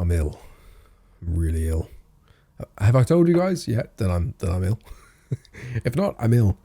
I'm ill. I'm really ill. Have I told you guys yet that I'm ill? If not, I'm ill.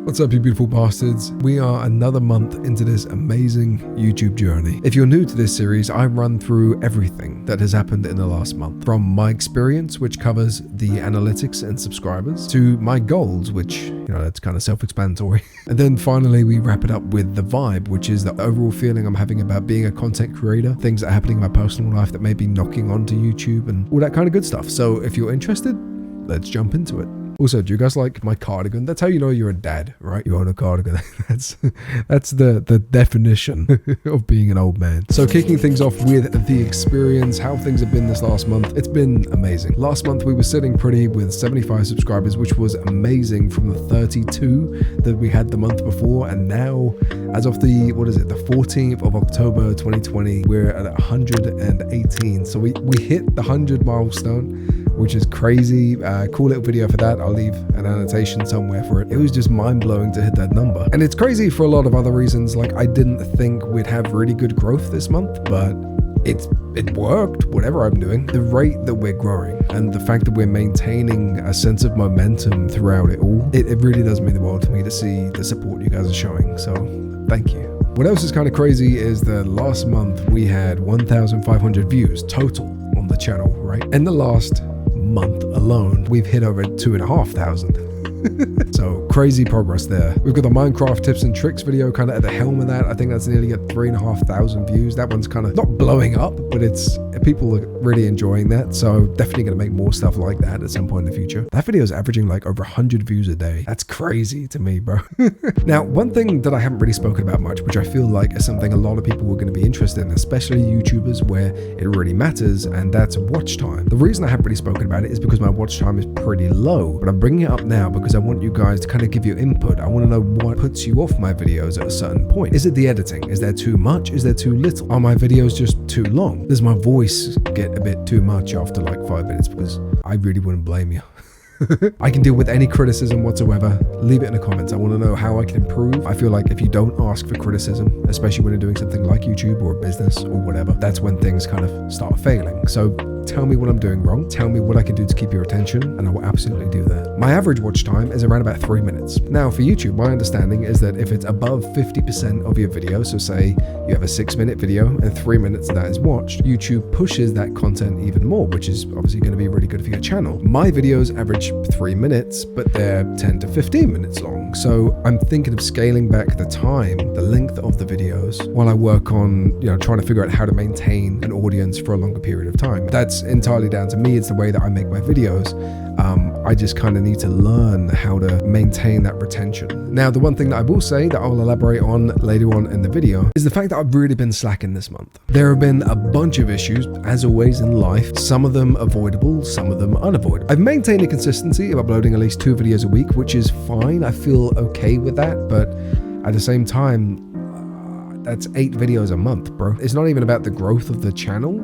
What's up, you beautiful bastards? We are another month into this amazing YouTube journey. If you're new to this series, I run through everything that has happened in the last month. From my experience, which covers the analytics and subscribers, to my goals, which, you know, that's kind of self-explanatory. And then finally, we wrap it up with the vibe, which is the overall feeling I'm having about being a content creator, things that are happening in my personal life that may be knocking onto YouTube and all that kind of good stuff. So if you're interested, let's jump into it. Also, do you guys like my cardigan? That's how you know you're a dad, right? You own a cardigan. That's the definition of being an old man. So kicking things off with the experience, how things have been this last month. It's been amazing. Last month we were sitting pretty with 75 subscribers, which was amazing from the 32 that we had the month before. And now, as of the 14th of October 2020, we're at 118. So we hit the 100 milestone, which is crazy. Cool little video for that. I'll leave an annotation somewhere for it. It was just mind-blowing to hit that number. And it's crazy for a lot of other reasons. Like, I didn't think we'd have really good growth this month, but it worked, whatever I'm doing. The rate that we're growing and the fact that we're maintaining a sense of momentum throughout it all, it really does mean the world to me to see the support you guys are showing. So thank you. What else is kind of crazy is that last month we had 1,500 views total on the channel, right? In the last month alone, we've hit over 2,500. So crazy progress there. We've got the Minecraft tips and tricks video kind of at the helm of that. I think that's nearly at 3,500 views. That one's kind of not blowing up, but people are really enjoying that. So definitely going to make more stuff like that at some point in the future. That video is averaging like over 100 views a day. That's crazy to me, bro. Now, one thing that I haven't really spoken about much, which I feel like is something a lot of people are going to be interested in, especially YouTubers where it really matters, and that's watch time. The reason I haven't really spoken about it is because my watch time is pretty low, but I'm bringing it up now because I want you guys to kind of give you input. I want to know what puts you off my videos at a certain point. Is it the editing? Is there too much? Is there too little? Are my videos just too long? Does my voice get a bit too much after like 5 minutes? Because I really wouldn't blame you. I can deal with any criticism whatsoever. Leave it in the comments. I want to know how I can improve. I feel like if you don't ask for criticism, especially when you're doing something like YouTube or a business or whatever, that's when things kind of start failing. So tell me what I'm doing wrong. Tell me what I can do to keep your attention, and I will absolutely do that. My average watch time is around about 3 minutes. Now for YouTube, my understanding is that if it's above 50% of your video, so say you have a 6-minute video and 3 minutes of that is watched, YouTube pushes that content even more, which is obviously going to be really good for your channel. My videos average 3 minutes, but they're 10 to 15 minutes long. So I'm thinking of scaling back the time, the length of the videos, while I work on, trying to figure out how to maintain an audience for a longer period of time. That's entirely down to me. It's the way that I make my videos. I just kind of need to learn how to maintain that retention. Now, the one thing that I will say that I'll elaborate on later on in the video is the fact that I've really been slacking this month. There have been a bunch of issues, as always in life, some of them avoidable, some of them unavoidable. I've maintained a consistency of uploading at least 2 videos a week, which is fine. I feel okay with that, but at the same time, that's 8 videos a month, bro. It's not even about the growth of the channel.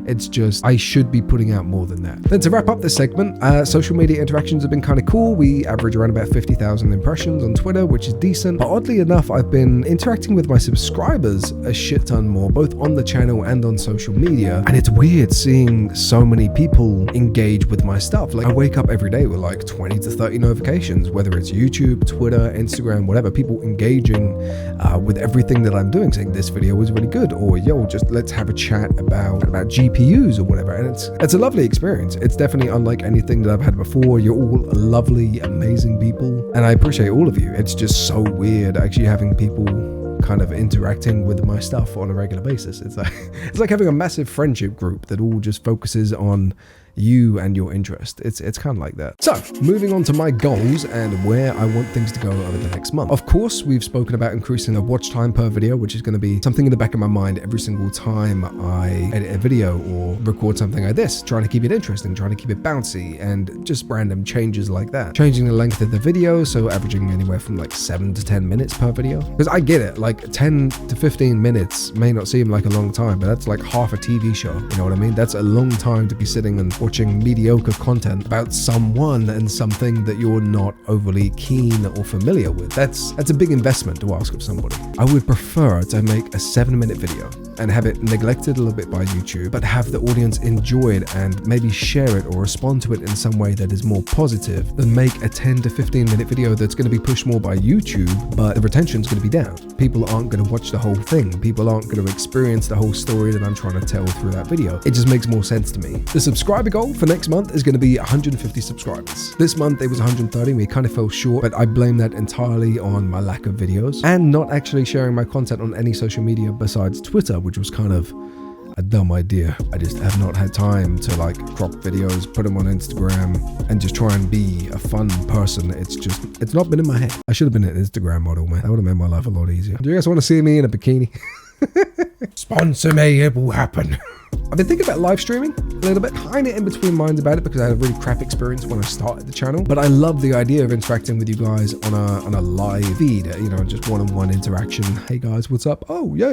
It's just, I should be putting out more than that. Then to wrap up this segment, social media interactions have been kind of cool. We average around about 50,000 impressions on Twitter, which is decent. But oddly enough, I've been interacting with my subscribers a shit ton more, both on the channel and on social media. And it's weird seeing so many people engage with my stuff. Like, I wake up every day with like 20 to 30 notifications, whether it's YouTube, Twitter, Instagram, whatever, people engaging with everything that I'm doing, saying this video was really good, or yo, just let's have a chat about GPUs or whatever. And it's a lovely experience. It's definitely unlike anything that I've had before. You're all lovely, amazing people, and I appreciate all of you. It's just so weird actually having people kind of interacting with my stuff on a regular basis. It's like having a massive friendship group that all just focuses on you and your interest. It's kind of like that. So moving on to my goals and where I want things to go over the next month. Of course, we've spoken about increasing the watch time per video, which is going to be something in the back of my mind every single time I edit a video or record something like this, trying to keep it interesting, trying to keep it bouncy, and just random changes like that. Changing the length of the video, so averaging anywhere from like 7 to 10 minutes per video. Because I get it, like 10 to 15 minutes may not seem like a long time, but that's like half a TV show. You know what I mean? That's a long time to be sitting and watching mediocre content about someone and something that you're not overly keen or familiar with. That's a big investment to ask of somebody. I would prefer to make a 7-minute video and have it neglected a little bit by YouTube, but have the audience enjoy it and maybe share it or respond to it in some way that is more positive, than make a 10 to 15 minute video that's going to be pushed more by YouTube, but the retention is going to be down. People aren't going to watch the whole thing. People aren't going to experience the whole story that I'm trying to tell through that video. It just makes more sense to me. The subscriber goal for next month is going to be 150 subscribers. This month it was 130. We kind of fell short, but I blame that entirely on my lack of videos and not actually sharing my content on any social media besides Twitter, which was kind of a dumb idea. I just have not had time to like crop videos, put them on Instagram, and just try and be a fun person. It's not been in my head. I should have been an Instagram model, man. That would have made my life a lot easier. Do you guys want to see me in a bikini? Sponsor me, it will happen. I've been thinking about live streaming a little bit, kind of in between minds about it because I had a really crap experience when I started the channel. But I love the idea of interacting with you guys on a live feed, you know, just one-on-one interaction. Hey guys, what's up? Oh yeah,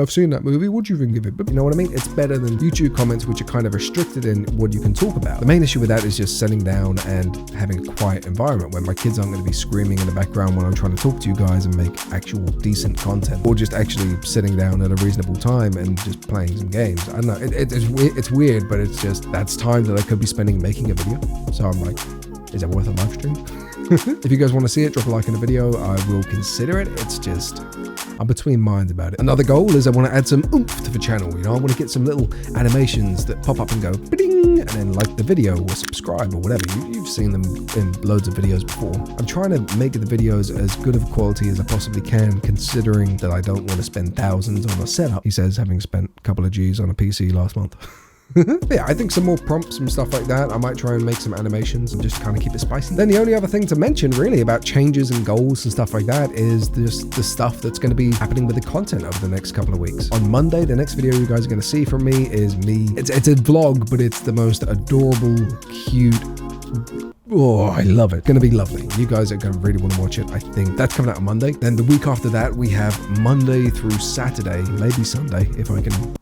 I've seen that movie. What do you think of it? But you know what I mean? It's better than YouTube comments, which are kind of restricted in what you can talk about. The main issue with that is just sitting down and having a quiet environment where my kids aren't going to be screaming in the background when I'm trying to talk to you guys and make actual decent content, or just actually sitting down at a reasonable time and just playing some games. I don't know. It's weird, but it's just, that's time that I could be spending making a video. So I'm like, is it worth a live stream? If you guys want to see it, drop a like in the video. I will consider it. It's just, I'm between minds about it. Another goal is I want to add some oomph to the channel. You know, I want to get some little animations that pop up and go ding, and then like the video or subscribe or whatever. You've seen them in loads of videos before. I'm trying to make the videos as good of quality as I possibly can, considering that I don't want to spend thousands on a setup. He says, having spent a couple of G's on a PC last month. Yeah, I think some more prompts and stuff like that. I might try and make some animations and just kind of keep it spicy. Then the only other thing to mention really about changes and goals and stuff like that is just the stuff that's going to be happening with the content over the next couple of weeks. On Monday, the next video you guys are going to see from me is me. It's a vlog, but it's the most adorable, cute. Oh, I love it. It's going to be lovely. You guys are going to really want to watch it. I think that's coming out on Monday. Then the week after that, we have Monday through Saturday, maybe Sunday, if I can,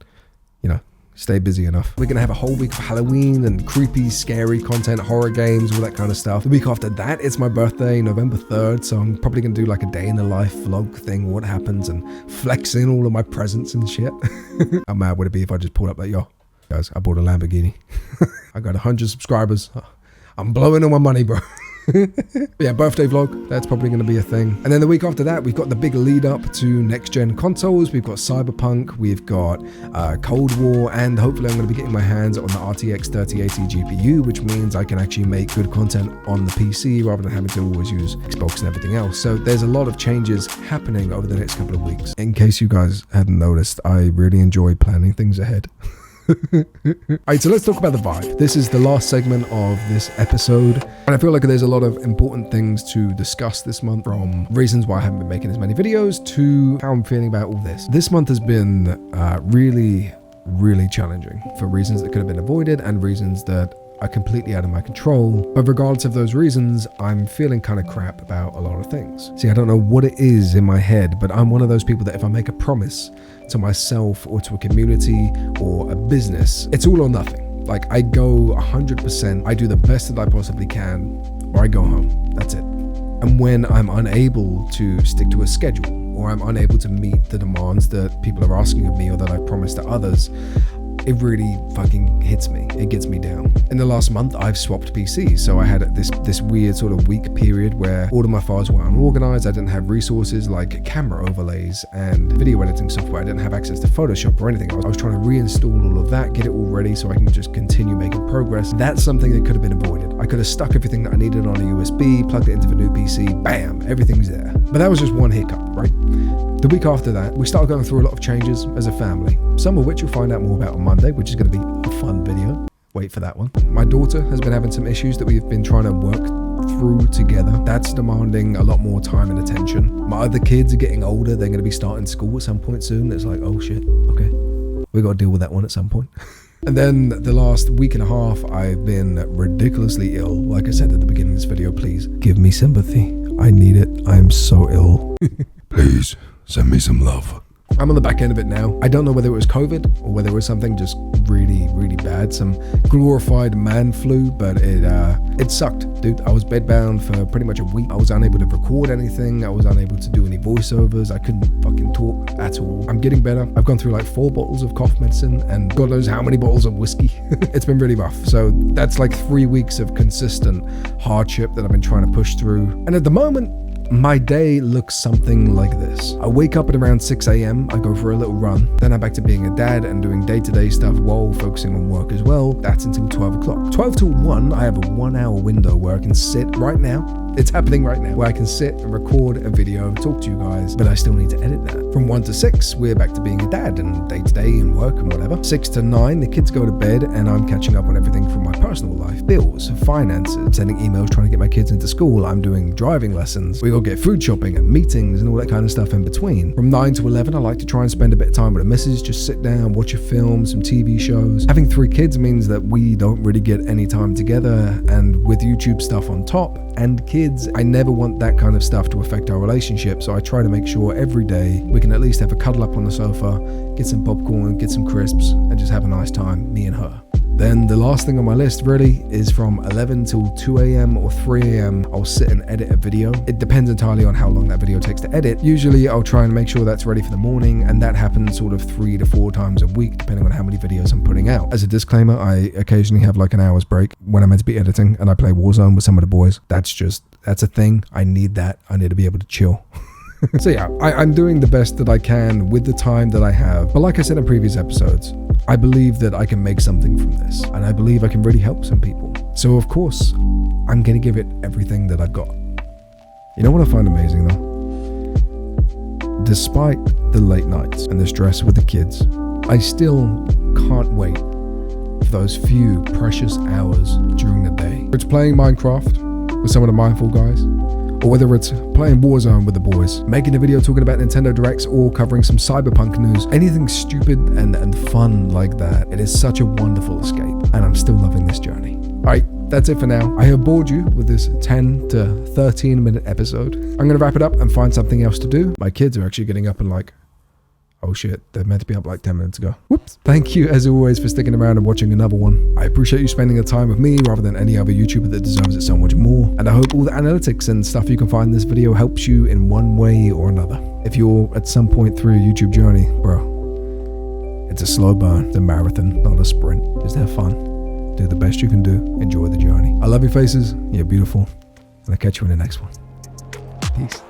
you know, stay busy enough. We're going to have a whole week of Halloween and creepy, scary content, horror games, all that kind of stuff. The week after that, it's my birthday, November 3rd. So I'm probably going to do like a day in the life vlog thing, what happens, and flex in all of my presents and shit. How mad would it be if I just pulled up like, yo, guys, I bought a Lamborghini. I got 100 subscribers. I'm blowing all my money, bro. Yeah, birthday vlog, that's probably going to be a thing. And then the week after that, we've got the big lead up to next gen consoles. We've got Cyberpunk, we've got Cold War, and hopefully I'm going to be getting my hands on the RTX 3080 GPU, which means I can actually make good content on the PC rather than having to always use Xbox and everything else. So there's a lot of changes happening over the next couple of weeks. In case you guys hadn't noticed, I really enjoy planning things ahead. Alright, so let's talk about the vibe. This is the last segment of this episode, and I feel like there's a lot of important things to discuss this month, from reasons why I haven't been making as many videos to how I'm feeling about all this. This month has been really challenging for reasons that could have been avoided and reasons that are completely out of my control. But regardless of those reasons, I'm feeling kind of crap about a lot of things. See, I don't know what it is in my head, but I'm one of those people that if I make a promise to myself or to a community or a business, it's all or nothing. Like, I go 100%, I do the best that I possibly can, or I go home. That's it. And when I'm unable to stick to a schedule, or I'm unable to meet the demands that people are asking of me or that I've promised to others, it really fucking hits me. It gets me down. In the last month, I've swapped PCs. So I had this weird sort of week period where all of my files were unorganized. I didn't have resources like camera overlays and video editing software. I didn't have access to Photoshop or anything. I was trying to reinstall all of that, get it all ready so I can just continue making progress. That's something that could have been avoided. I could have stuck everything that I needed on a USB, plugged it into the new PC, bam, everything's there. But that was just one hiccup, right? The week after that, we started going through a lot of changes as a family, some of which you'll find out more about on Monday, which is going to be a fun video. Wait for that one. My daughter has been having some issues that we've been trying to work through together. That's demanding a lot more time and attention. My other kids are getting older. They're going to be starting school at some point soon. It's like, oh shit, okay, we got to deal with that one at some point. And then the last week and a half, I've been ridiculously ill. Like I said at the beginning of this video, please give me sympathy. I need it. I'm so ill. Please send me some love. I'm on the back end of it now. I don't know whether it was COVID or whether it was something just really, really bad, some glorified man flu, but it sucked, dude. I was bedbound for pretty much a week. I was unable to record anything. I was unable to do any voiceovers. I couldn't fucking talk at all. I'm getting better. I've gone through like 4 bottles of cough medicine and God knows how many bottles of whiskey. It's been really rough. So that's like 3 weeks of consistent hardship that I've been trying to push through. And at the moment, my day looks something like this. I wake up at around 6 a.m. I go for a little run. Then I'm back to being a dad and doing day-to-day stuff while focusing on work as well. That's until 12 o'clock. 12 till 1, I have a 1-hour window where I can sit right now. It's happening right now, where I can sit and record a video, talk to you guys, but I still need to edit that. From 1 to 6, we're back to being a dad and day-to-day and work and whatever. 6 to 9, the kids go to bed and I'm catching up on everything from my personal life, bills, finances, sending emails, trying to get my kids into school. I'm doing driving lessons. We all get food shopping and meetings and all that kind of stuff in between. From 9 to 11, I like to try and spend a bit of time with the missus, just sit down, watch a film, some TV shows. Having 3 kids means that we don't really get any time together, and with YouTube stuff on top and kids, I never want that kind of stuff to affect our relationship, so I try to make sure every day we can at least have a cuddle up on the sofa, get some popcorn, get some crisps, and just have a nice time, me and her. Then the last thing on my list really is from 11 till 2 a.m. or 3 a.m. I'll sit and edit a video. It depends entirely on how long that video takes to edit. Usually I'll try and make sure that's ready for the morning, and that happens sort of 3 to 4 times a week depending on how many videos I'm putting out. As a disclaimer, I occasionally have like an hour's break when I'm meant to be editing and I play Warzone with some of the boys. That's a thing. I need that. I need to be able to chill. So yeah, I'm doing the best that I can with the time that I have. But like I said in previous episodes, I believe that I can make something from this, and I believe I can really help some people. So of course, I'm going to give it everything that I've got. You know what I find amazing though? Despite the late nights and the stress with the kids, I still can't wait for those few precious hours during the day. It's playing Minecraft with some of the Mindful guys, or whether it's playing Warzone with the boys, making a video talking about Nintendo Directs, or covering some cyberpunk news, anything stupid and fun like that. It is such a wonderful escape, and I'm still loving this journey. Alright, that's it for now. I have bored you with this 10 to 13 minute episode. I'm going to wrap it up and find something else to do. My kids are actually getting up and like, oh shit, they're meant to be up like 10 minutes ago. Whoops. Thank you as always for sticking around and watching another one. I appreciate you spending the time with me rather than any other YouTuber that deserves it so much more. And I hope all the analytics and stuff you can find in this video helps you in one way or another. If you're at some point through your YouTube journey, bro, it's a slow burn. It's a marathon, not a sprint. Just have fun. Do the best you can do. Enjoy the journey. I love your faces. You're beautiful. And I'll catch you in the next one. Peace.